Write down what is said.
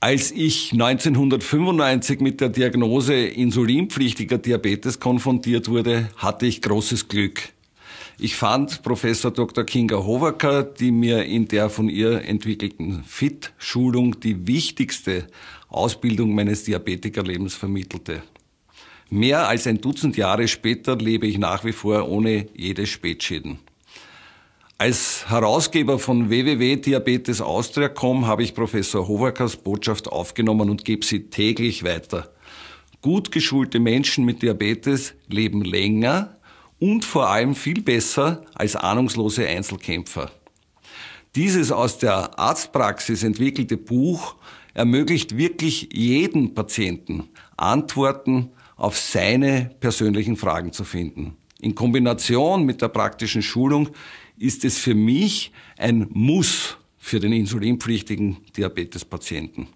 Als ich 1995 mit der Diagnose insulinpflichtiger Diabetes konfrontiert wurde, hatte ich großes Glück. Ich fand Professor Dr. Kinga Hovacker, die mir in der von ihr entwickelten FIT-Schulung die wichtigste Ausbildung meines Diabetikerlebens vermittelte. Mehr als ein Dutzend Jahre später lebe ich nach wie vor ohne jede Spätschäden. Als Herausgeber von www.diabetesaustria.com habe ich Professor Hovackers Botschaft aufgenommen und gebe sie täglich weiter. Gut geschulte Menschen mit Diabetes leben länger und vor allem viel besser als ahnungslose Einzelkämpfer. Dieses aus der Arztpraxis entwickelte Buch ermöglicht wirklich jedem Patienten, Antworten auf seine persönlichen Fragen zu finden. In Kombination mit der praktischen Schulung ist es für mich ein Muss für den insulinpflichtigen Diabetespatienten.